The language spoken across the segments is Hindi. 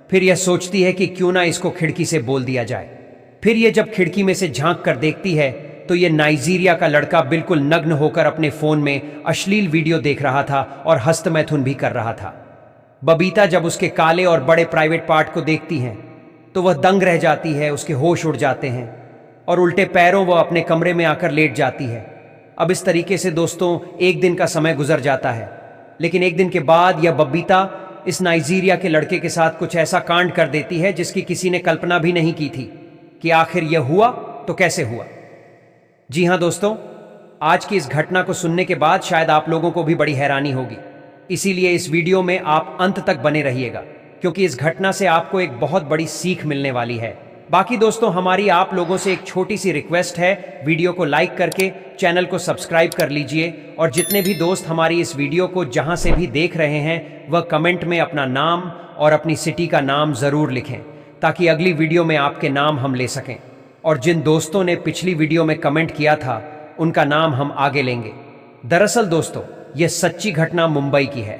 फिर यह सोचती है कि क्यों ना इसको खिड़की से बोल दिया जाए। फिर यह जब खिड़की में से झांक कर देखती है तो यह नाइजीरिया का लड़का बिल्कुल नग्न होकर अपने फोन में अश्लील वीडियो देख रहा था और हस्तमैथुन भी कर रहा था। बबीता जब उसके काले और बड़े प्राइवेट पार्ट को देखती है तो वह दंग रह जाती है, उसके होश उड़ जाते हैं और उल्टे पैरों वह अपने कमरे में आकर लेट जाती है। अब इस तरीके से दोस्तों एक दिन का समय गुजर जाता है, लेकिन एक दिन के बाद यह बबीता इस नाइजीरिया के लड़के के साथ कुछ ऐसा कांड कर देती है जिसकी किसी ने कल्पना भी नहीं की थी कि आखिर यह हुआ तो कैसे हुआ। जी हां दोस्तों, आज की इस घटना को सुनने के बाद शायद आप लोगों को भी बड़ी हैरानी होगी, इसीलिए इस वीडियो में आप अंत तक बने रहिएगा, क्योंकि इस घटना से आपको एक बहुत बड़ी सीख मिलने वाली है। बाकी दोस्तों, हमारी आप लोगों से एक छोटी सी रिक्वेस्ट है, वीडियो को लाइक करके चैनल को सब्सक्राइब कर लीजिए और जितने भी दोस्त हमारी इस वीडियो को जहां से भी देख रहे हैं वह कमेंट में अपना नाम और अपनी सिटी का नाम ज़रूर लिखें, ताकि अगली वीडियो में आपके नाम हम ले सकें। और जिन दोस्तों ने पिछली वीडियो में कमेंट किया था उनका नाम हम आगे लेंगे। दरअसल दोस्तों, यह सच्ची घटना मुंबई की है।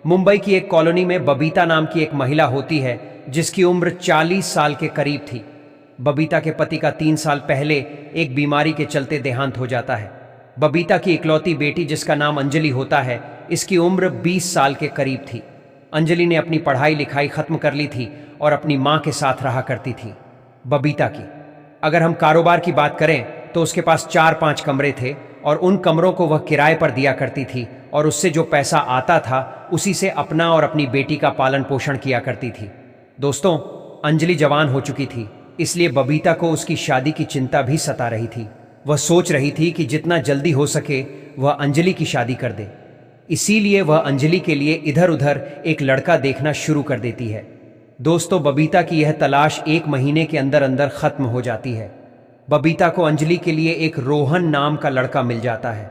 मुंबई की एक कॉलोनी में बबीता नाम की एक महिला होती है जिसकी उम्र 40 साल के करीब थी। बबीता के पति का 3 साल पहले एक बीमारी के चलते देहांत हो जाता है। बबीता की इकलौती बेटी जिसका नाम अंजलि होता है, इसकी उम्र 20 साल के करीब थी। अंजलि ने अपनी पढ़ाई लिखाई खत्म कर ली थी और अपनी माँ के साथ रहा करती थी। बबीता की अगर हम कारोबार की बात करें तो उसके पास 4-5 कमरे थे और उन कमरों को वह किराए पर दिया करती थी और उससे जो पैसा आता था उसी से अपना और अपनी बेटी का पालन पोषण किया करती थी। दोस्तों, अंजलि जवान हो चुकी थी, इसलिए बबीता को उसकी शादी की चिंता भी सता रही थी। वह सोच रही थी कि जितना जल्दी हो सके वह अंजलि की शादी कर दे। इसीलिए वह अंजलि के लिए इधर उधर एक लड़का देखना शुरू कर देती है। दोस्तों, बबीता की यह तलाश 1 महीने के अंदर अंदर खत्म हो जाती है। बबीता को अंजलि के लिए एक रोहन नाम का लड़का मिल जाता है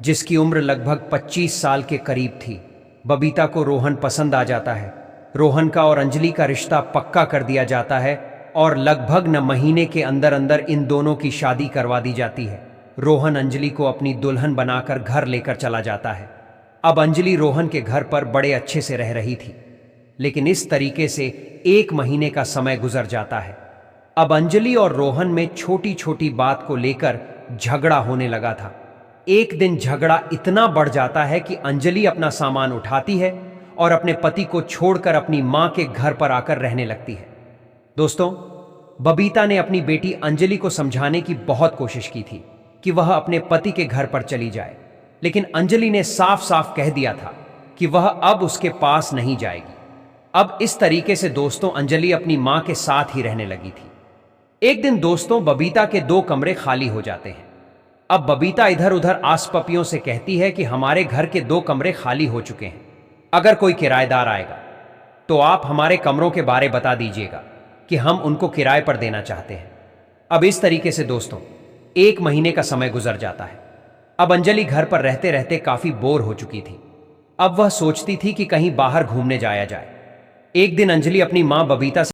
जिसकी उम्र लगभग 25 साल के करीब थी। बबीता को रोहन पसंद आ जाता है। रोहन का और अंजलि का रिश्ता पक्का कर दिया जाता है और लगभग 9 महीने के अंदर अंदर इन दोनों की शादी करवा दी जाती है। रोहन अंजलि को अपनी दुल्हन बनाकर घर लेकर चला जाता है। अब अंजलि रोहन के घर पर बड़े अच्छे से रह रही थी, लेकिन इस तरीके से 1 महीने का समय गुजर जाता है। अब अंजलि और रोहन में छोटी छोटी बात को लेकर झगड़ा होने लगा था। एक दिन झगड़ा इतना बढ़ जाता है कि अंजलि अपना सामान उठाती है और अपने पति को छोड़कर अपनी मां के घर पर आकर रहने लगती है। दोस्तों, बबीता ने अपनी बेटी अंजलि को समझाने की बहुत कोशिश की थी कि वह अपने पति के घर पर चली जाए, लेकिन अंजलि ने साफ साफ कह दिया था कि वह अब उसके पास नहीं जाएगी। अब इस तरीके से दोस्तों अंजलि अपनी मां के साथ ही रहने लगी थी। एक दिन दोस्तों बबीता के 2 कमरे खाली हो जाते हैं। अब बबीता इधर उधर आस पपियों से कहती है कि हमारे घर के 2 कमरे खाली हो चुके हैं, अगर कोई किराएदार आएगा तो आप हमारे कमरों के बारे बता दीजिएगा कि हम उनको किराए पर देना चाहते हैं। अब इस तरीके से दोस्तों 1 महीने का समय गुजर जाता है। अब अंजलि घर पर रहते रहते काफी बोर हो चुकी थी। अब वह सोचती थी कि कहीं बाहर घूमने जाया जाए। एक दिन अंजलि अपनी मां बबीता से